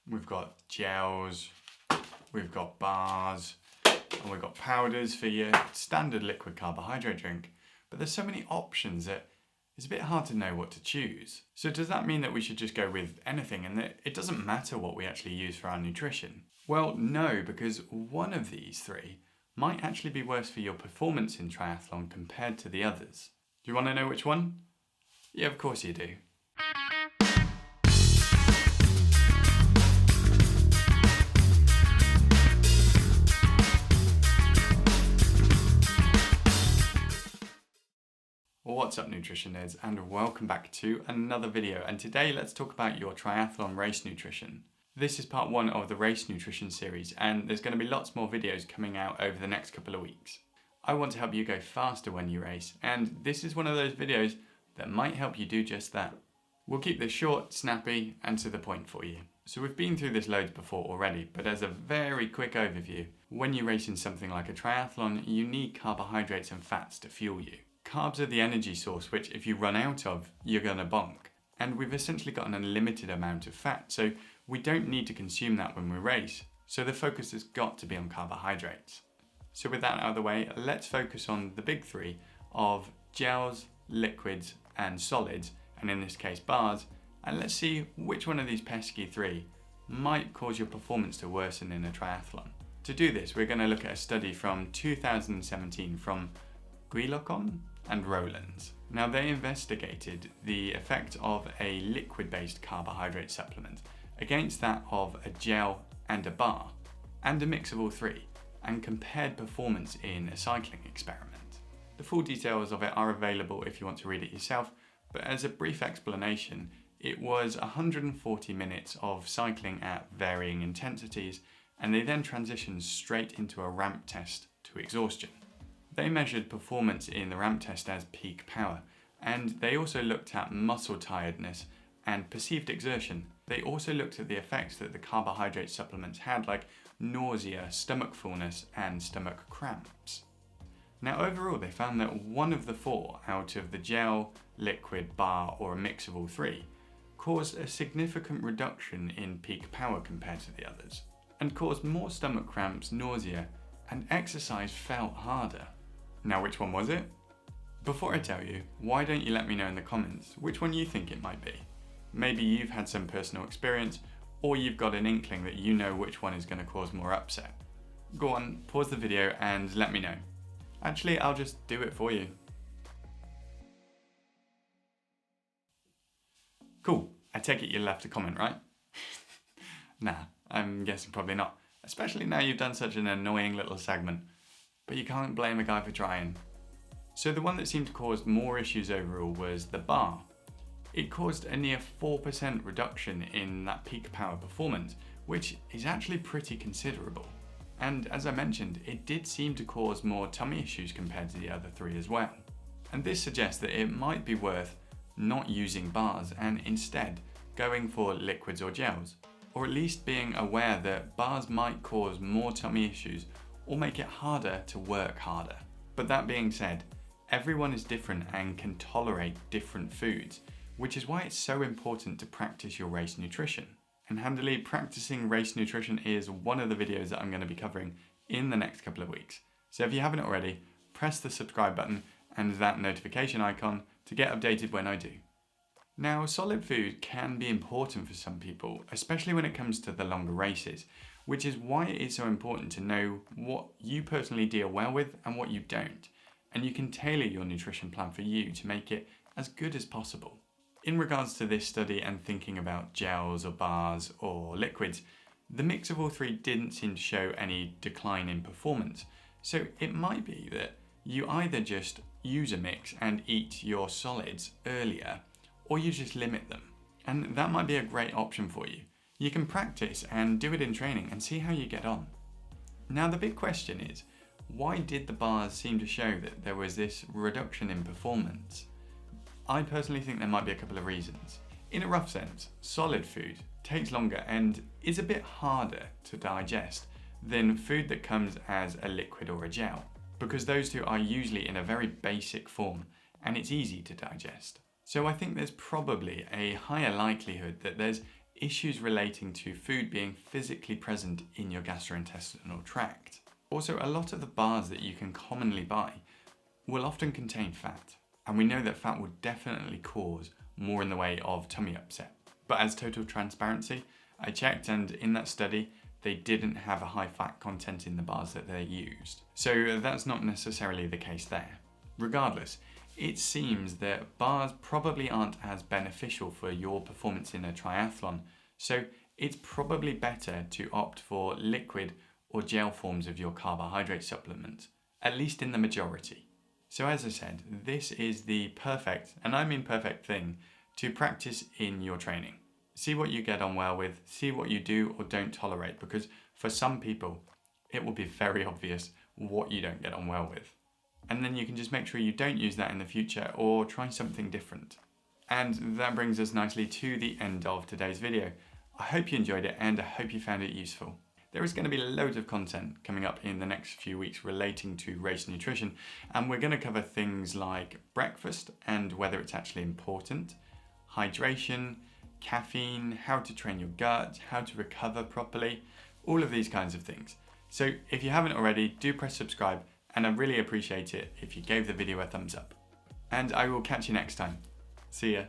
we've got gels, we've got bars, and we've got powders for your standard liquid carbohydrate drink. But there's so many options that it's a bit hard to know what to choose. So does that mean that we should just go with anything and that it doesn't matter what we actually use for our nutrition? Well, no, because one of these three might actually be worse for your performance in triathlon compared to the others. Do you want to know which one? Yeah, of course you do. What's up, nutrition nerds, and welcome back to another video. And today let's talk about your triathlon race nutrition. This is part one of the race nutrition series, and there's going to be lots more videos coming out over the next couple of weeks. I want to help you go faster when you race, and this is one of those videos that might help you do just that. We'll keep this short, snappy, and to the point for you. So we've been through this loads before already, but as a very quick overview, when you race in something like a triathlon, you need carbohydrates and fats to fuel you. Carbs are the energy source which, if you run out of, you're going to bonk. And we've essentially got an unlimited amount of fat, so we don't need to consume that when we race. So the focus has got to be on carbohydrates. So with that out of the way, let's focus on the big three of gels, liquids, and solids, and in this case bars, and let's see which one of these pesky three might cause your performance to worsen in a triathlon. To do this, we're going to look at a study from 2017 from Guilocon and Rowlands. Now, they investigated the effect of a liquid-based carbohydrate supplement against that of a gel and a bar, and a mix of all three, and compared performance in a cycling experiment. The full details of it are available if you want to read it yourself, but as a brief explanation, it was 140 minutes of cycling at varying intensities, and they then transitioned straight into a ramp test to exhaustion. They measured performance in the ramp test as peak power, and they also looked at muscle tiredness and perceived exertion. They also looked at the effects that the carbohydrate supplements had, like nausea, stomach fullness, and stomach cramps. Now, overall, they found that one of the four out of the gel, liquid, bar, or a mix of all three caused a significant reduction in peak power compared to the others, and caused more stomach cramps, nausea, and exercise felt harder. Now, which one was it? Before I tell you, why don't you let me know in the comments which one you think it might be? Maybe you've had some personal experience, or you've got an inkling that you know which one is going to cause more upset. Go on, pause the video and let me know. Actually, I'll just do it for you. Cool, I take it you left a comment, right? Nah, I'm guessing probably not, especially now you've done such an annoying little segment. But you can't blame a guy for trying. So the one that seemed to cause more issues overall was the bar. It caused a near 4% reduction in that peak power performance, which is actually pretty considerable. And as I mentioned, it did seem to cause more tummy issues compared to the other three as well. And this suggests that it might be worth not using bars and instead going for liquids or gels, or at least being aware that bars might cause more tummy issues or make it harder to work harder. But that being said, everyone is different and can tolerate different foods, which is why it's so important to practice your race nutrition. And handily, practicing race nutrition is one of the videos that I'm going to be covering in the next couple of weeks. So if you haven't already, press the subscribe button and that notification icon to get updated when I do. Now, solid food can be important for some people, especially when it comes to the longer races, which is why it is so important to know what you personally deal well with and what you don't. And you can tailor your nutrition plan for you to make it as good as possible. In regards to this study and thinking about gels or bars or liquids, the mix of all three didn't seem to show any decline in performance. So it might be that you either just use a mix and eat your solids earlier, or you just limit them. And that might be a great option for you. You can practice and do it in training and see how you get on. Now, the big question is, why did the bars seem to show that there was this reduction in performance? I personally think there might be a couple of reasons. In a rough sense, solid food takes longer and is a bit harder to digest than food that comes as a liquid or a gel, because those two are usually in a very basic form and it's easy to digest. So I think there's probably a higher likelihood that there's issues relating to food being physically present in your gastrointestinal tract. Also, a lot of the bars that you can commonly buy will often contain fat, and we know that fat will definitely cause more in the way of tummy upset. But as total transparency, I checked, and in that study, they didn't have a high fat content in the bars that they used. So that's not necessarily the case there. Regardless, it seems that bars probably aren't as beneficial for your performance in a triathlon, so it's probably better to opt for liquid or gel forms of your carbohydrate supplement, at least in the majority. So as I said, this is the perfect, and I mean perfect thing, to practice in your training. See what you get on well with, see what you do or don't tolerate, because for some people, it will be very obvious what you don't get on well with. And then you can just make sure you don't use that in the future or try something different. And that brings us nicely to the end of today's video. I hope you enjoyed it and I hope you found it useful. There is going to be loads of content coming up in the next few weeks relating to race nutrition, and we're going to cover things like breakfast and whether it's actually important, hydration, caffeine, how to train your gut, how to recover properly, all of these kinds of things. So if you haven't already, do press subscribe, and I'd really appreciate it if you gave the video a thumbs up. And I will catch you next time. See ya.